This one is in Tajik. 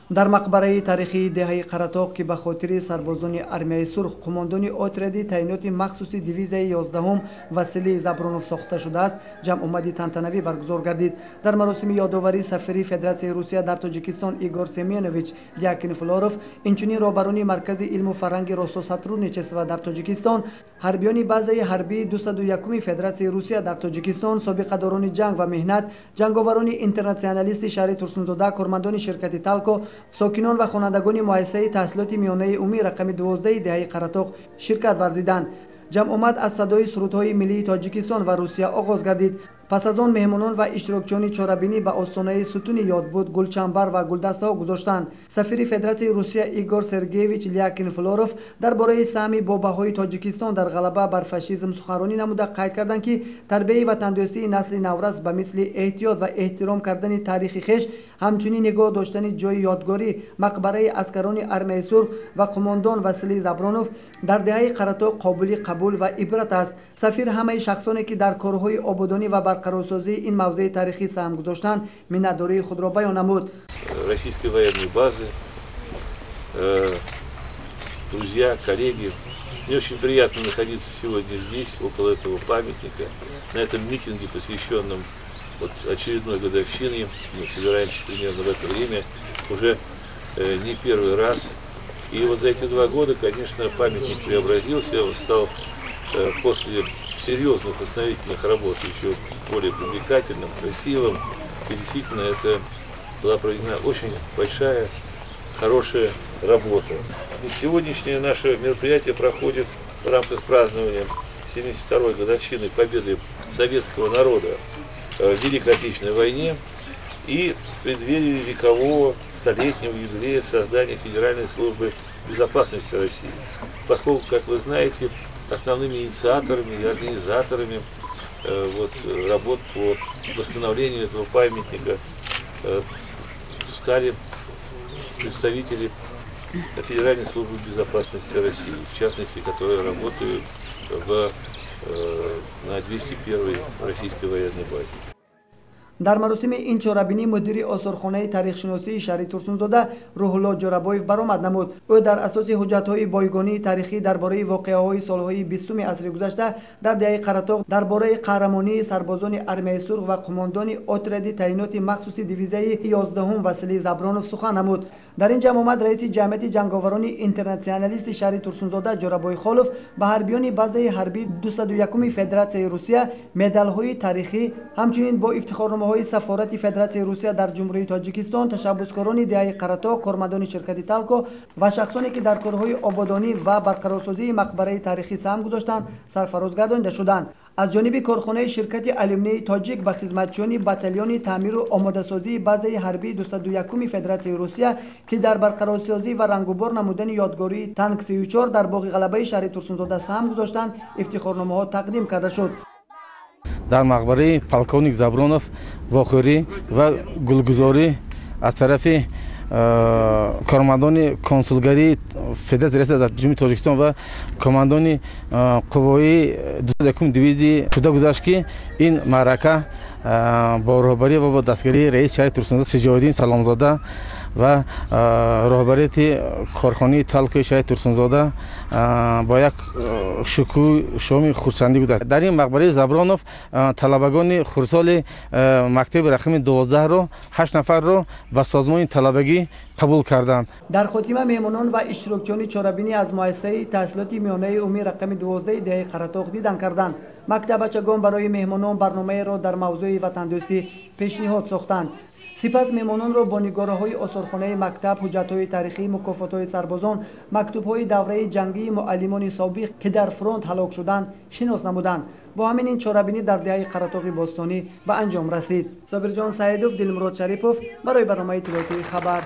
дар мақбараи тарихии деҳаи Қаратоқ ки ба хотири сарбозони армияи сурх қумондони отреди таъиноти махсуси дивизияи 11 Василий Забронов сохта шудааст, ҷамъомади тантанавӣ баргузор гардид. Дар маросими ёдоварӣ сафири Федератсияи Русия дар Тоҷикистон Игор Семенович Лякин-Флоров, инчунин роҳбарони маркази илму фарҳанги Россотрудничества дар Тоҷикистон, ҳарбиёни базаи ҳарбии 201 Федератсияи Русия дар Тоҷикистон, собиқадорони ҷанг ва меҳнат, ҷанговарони интернационалисти шаҳри Турсунзода, кормандони ширкати Талко, сокинон ва хонандагони муассисаи таҳсилоти миёнаи умумии рақами 12 деҳаи Қаратоқ ширкат варзиданд. ҷамъомад аз садои сурудҳои миллии Тоҷикистон ва Русия оғоз гардид. Пас аз он меҳмонон ва иштирокчиёни чорабинӣ ба остонаи сутуни ёдбуд гулчамбар ва гулдастаҳо гузоштанд. Сафири Федератсияи Русия Игор Сергеевич Лякин-Флоров дар бораи саҳми бобаҳои Тоҷикистон дар ғалаба бар фашизм суханронӣ намуда қайд карданд ки тарбияи ватандӯстии насли наврас ба мисли эҳтиёт ва эҳтиром кардани таърихи хеш, ҳамчунин нигоҳ доштани ҷойи ёдгорӣ мақбараи аскарони армияи сурх ва қумондон Василий Забронов дар деҳаи Қаратоқ қобили қабул ва ибрат аст. Сафир ҳамаи шахсоне ки дар корҳои ободонӣ ва барқарорсозии ин мавзеи тарихӣ саҳм гузоштанд, миннатдории худро баён намуд. Российской военной базы, друзья, коллеги, мне очень приятно находиться сегодня здесь, около этого памятника, на этом митинге, посвященном очередной годовщине. Мы собираемся примерно в это время уже не первый раз. И вот за эти 2 года, конечно, памятник преобразился, он стал после серьезных восстановительных работ еще более привлекательным, красивым. И действительно, это была проведена очень большая, хорошая работа. И сегодняшнее наше мероприятие проходит в рамках празднования 72-й годовщины победы советского народа в Великой Отечественной войне и в преддверии векового столетнего юбилея создания Федеральной службы безопасности России. Поскольку, как вы знаете, основными инициаторами и организаторами работ по восстановлению этого памятника стали представители Федеральной службы безопасности России, в частности, которые работают на 201-й российской военной базе. дар маросими ин чорабинӣ мудири осорхонаи тарихшиносии шаҳри Турсунзода Рӯҳулло Ҷорабоев баромад намуд. ӯ дар асоси ҳуҷҷатҳои бойгонии тарихӣ дар бораи воқеаҳои солҳои 20-уми асри гузашта дар деҳаи Қаратоқ, дар бораи қаҳрамонии сарбозони армияи сурх ва қумондони отреди таъиноти махсуси дивизияи 11 Василий Забронов сухан намуд. дар ин ҷамъомад раиси ҷамъияти ҷанговарони интернационалисти шаҳри Турсунзода Ҷорабой Холов ба ҳарбиёни базаи ҳарбии 201 Федератсияи Русия медалҳои тарихӣ, ҳамчунин бо ифтихорномаҳои сафорати Федератсияи Русия дар Ҷумҳурии Тоҷикистон, ташаббускорони деҳаи Қаратоқ, кормандони ширкати Талко ва шахсоне ки дар корҳои ободонӣ ва барқарорсозии мақбараи тарихӣ саҳм гузоштанд, сарфароз гардонида шуданд. аз ҷониби корхонаи ширкати алюминии тоҷик ба хизматчиёни батальони таъмиру омодасозии базаи ҳарбии 201 Федератсияи Русия ки дар барқарорсозӣ ва рангубор намудани ёдгории танк 34 дар боғи ғалабаи шаҳри Турсунзода саҳм гузоштанд, ифтихорномаҳо тақдим карда шуд. дар мақбараи полковник Забронов вохӯрӣ ва гулгузорӣ аз тарафи кормандони консулгарии Федератсияи Русия дар Ҷумҳурии Тоҷикистон ва командони қуввои 201 дивизии шуда гузашт ки ин маърака бо роҳбарӣ ва бо дастгирии раиси шаҳри Турсунзода Сиҷоиддин Саломзода ва роҳбарияти корхонаи Талкои шаҳри Турсунзода бо як шукӯҳи шоми хурсандӣ гузашт. дар ин мақбараи Забронов талабагони хурсоли мактаби рақами 12-ро 8 нафарро ба созмони талабагӣ қабул карданд. дар хотима меҳмонон ва иштирокчиёни чорабинӣ аз муассисаи таҳсилоти миёнаи умумии рақами 12 деҳаи Қаратоқ дидан карданд. мактабачагон барои меҳмонон барномаеро дар мавзӯи ватандӯстӣ пешниҳод сохтанд. сипас меҳмононро бо нигораҳои осорхонаи мактаб, ҳуҷҷатҳои тарихӣ, мукофотҳои сарбозон, мактубҳои давраи ҷангии муаллимони собиқ ки дар фронт ҳалок шуданд шинос намуданд. бо ҳамин ин чорабинӣ дар деҳаи Қаратоқи бостонӣ ба анҷом расид. Собирҷон Саидов, Дилмурод Шарипов барои барномаи иттилоотии хабар.